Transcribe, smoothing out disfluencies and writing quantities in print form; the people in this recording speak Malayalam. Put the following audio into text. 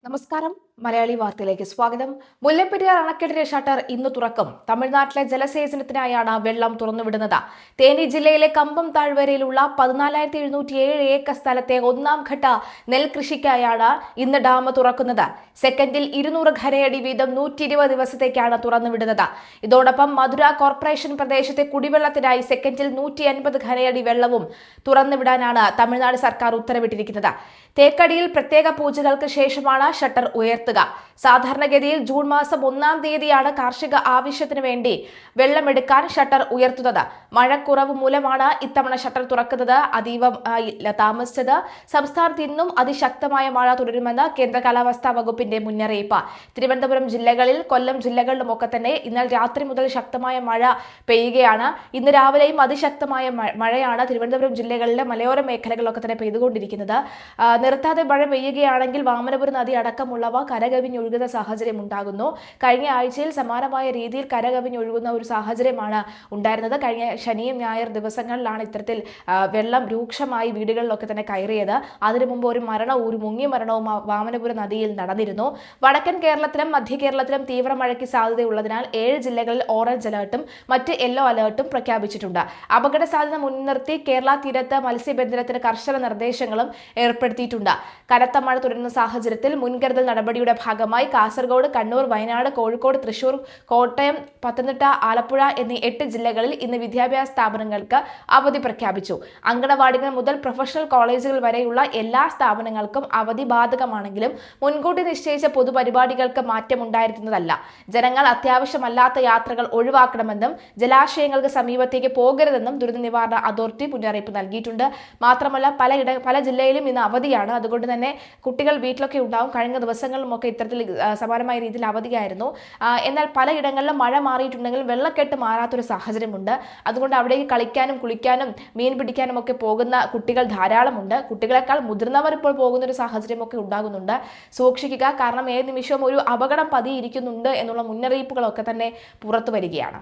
നമസ്കാരം. മലയാളി വാർത്തയിലേക്ക് സ്വാഗതം. മുല്ലപ്പെരിയാർ അണക്കെട്ടിന്റെ ഷട്ടർ ഇന്ന് തുറക്കും. തമിഴ്നാട്ടിലെ ജലസേചനത്തിനായാണ് വെള്ളം തുറന്നുവിടുന്നത്. തേനി ജില്ലയിലെ കമ്പം താഴ്വരയിലുള്ള 14,707 ഏക്കർ സ്ഥലത്തെ ഒന്നാം ഘട്ട നെൽകൃഷിക്കായാണ് ഇന്ന് ഡാം തുറക്കുന്നത്. സെക്കൻഡിൽ 200 ഘനയടി വീതം 120 ദിവസത്തേക്കാണ് തുറന്നുവിടുന്നത്. ഇതോടൊപ്പം മധുര കോർപ്പറേഷൻ പ്രദേശത്തെ കുടിവെള്ളത്തിനായി സെക്കൻഡിൽ 150 ഘനയടി വെള്ളവും തുറന്നുവിടാനാണ് തമിഴ്നാട് സർക്കാർ ഉത്തരവിട്ടിരിക്കുന്നത്. തേക്കടിയിൽ പ്രത്യേക പൂജകൾക്ക് ശേഷമാണ് ഷട്ടർ ഉയർത്തുക. സാധാരണഗതിയിൽ ജൂൺ മാസം 1-ാം തീയതിയാണ് കാർഷിക ആവശ്യത്തിന് വേണ്ടി വെള്ളമെടുക്കാൻ ഷട്ടർ ഉയർത്തുന്നത്. മഴക്കുറവ് മൂലമാണ് ഇത്തവണ ഷട്ടർ തുറക്കുന്നത് അതീവ താമസിച്ചത്. സംസ്ഥാനത്ത് ഇന്നും അതിശക്തമായ മഴ തുടരുമെന്ന് കേന്ദ്ര കാലാവസ്ഥാ വകുപ്പിന്റെ മുന്നറിയിപ്പ്. തിരുവനന്തപുരം ജില്ലകളിൽ, കൊല്ലം ജില്ലകളിലുമൊക്കെ തന്നെ ഇന്നലെ രാത്രി മുതൽ ശക്തമായ മഴ പെയ്യുകയാണ്. ഇന്ന് രാവിലെയും അതിശക്തമായ മഴയാണ് തിരുവനന്തപുരം ജില്ലകളിലെ മലയോര മേഖലകളിലൊക്കെ തന്നെ പെയ്തുകൊണ്ടിരിക്കുന്നത്. നിർത്താതെ മഴ പെയ്യുകയാണെങ്കിൽ വാമനപുരം നദി അടക്കമുള്ളവ കരകവിഞ്ഞൊഴുകുന്ന സാഹചര്യം ഉണ്ടാകുന്നു. കഴിഞ്ഞ ആഴ്ചയിൽ സമാനമായ രീതിയിൽ കരകവിഞ്ഞൊഴുകുന്ന ഒരു സാഹചര്യമാണ് ഉണ്ടായിരുന്നത്. കഴിഞ്ഞ ശനിയും ഞായർ ദിവസങ്ങളിലാണ് ഇത്തരത്തിൽ വെള്ളം രൂക്ഷമായി വീടുകളിലൊക്കെ തന്നെ കയറിയത്. അതിനു മുമ്പ് ഒരു മുങ്ങിയ മരണവും വാമനപുരം നദിയിൽ നടന്നിരുന്നു. വടക്കൻ കേരളത്തിലും മധ്യ കേരളത്തിലും തീവ്ര മഴയ്ക്ക് സാധ്യതയുള്ളതിനാൽ 7 ജില്ലകളിൽ ഓറഞ്ച് അലേർട്ടും മറ്റ് യെല്ലോ അലേർട്ടും പ്രഖ്യാപിച്ചിട്ടുണ്ട്. അപകട സാധ്യത മുൻനിർത്തി കേരള തീരത്ത് മത്സ്യബന്ധനത്തിന് കർശന നിർദ്ദേശങ്ങളും ഏർപ്പെടുത്തിയിട്ടുണ്ട്. കനത്ത മഴ തുടരുന്ന സാഹചര്യത്തിൽ മുൻകരുതൽ നടപടിയുടെ ഭാഗമായി കാസർഗോഡ്, കണ്ണൂർ, വയനാട്, കോഴിക്കോട്, തൃശൂർ, കോട്ടയം, പത്തനംതിട്ട, ആലപ്പുഴ എന്നീ 8 ജില്ലകളിൽ ഇന്ന് വിദ്യാഭ്യാസ സ്ഥാപനങ്ങൾക്ക് അവധി പ്രഖ്യാപിച്ചു. അങ്കണവാടികൾ മുതൽ പ്രൊഫഷണൽ കോളേജുകൾ വരെയുള്ള എല്ലാ സ്ഥാപനങ്ങൾക്കും അവധി ബാധകമാണെങ്കിലും മുൻകൂട്ടി നിശ്ചയിച്ച പൊതുപരിപാടികൾക്ക് മാറ്റമുണ്ടായിരുന്നതല്ല. ജനങ്ങൾ അത്യാവശ്യമല്ലാത്ത യാത്രകൾ ഒഴിവാക്കണമെന്നും ജലാശയങ്ങൾക്ക് സമീപത്തേക്ക് പോകരുതെന്നും ദുരന്ത നിവാരണ അതോറിറ്റി മുന്നറിയിപ്പ് നൽകിയിട്ടുണ്ട്. മാത്രമല്ല പല ജില്ലയിലും ഇന്ന് അവധിയാണ്. അതുകൊണ്ട് തന്നെ കുട്ടികൾ വീട്ടിലൊക്കെ ഉണ്ടാവും. കഴിഞ്ഞ ദിവസങ്ങളിലുമൊക്കെ ഇത്തരത്തിൽ സമാനമായ രീതിയിൽ അവധിയായിരുന്നു. എന്നാൽ പലയിടങ്ങളിലും മഴ മാറിയിട്ടുണ്ടെങ്കിൽ വെള്ളക്കെട്ട് മാറാത്തൊരു സാഹചര്യമുണ്ട്. അതുകൊണ്ട് അവിടേക്ക് കളിക്കാനും കുളിക്കാനും മീൻ പിടിക്കാനും ഒക്കെ പോകുന്ന കുട്ടികൾ ധാരാളമുണ്ട്. കുട്ടികളെക്കാൾ മുതിർന്നവർ ഇപ്പോൾ പോകുന്ന ഒരു സാഹചര്യമൊക്കെ ഉണ്ടാകുന്നുണ്ട്. സൂക്ഷിക്കുക. കാരണം ഏത് നിമിഷവും ഒരു അപകടം പതിയിരിക്കുന്നുണ്ട് എന്നുള്ള മുന്നറിയിപ്പുകളൊക്കെ തന്നെ പുറത്തു വരികയാണ്.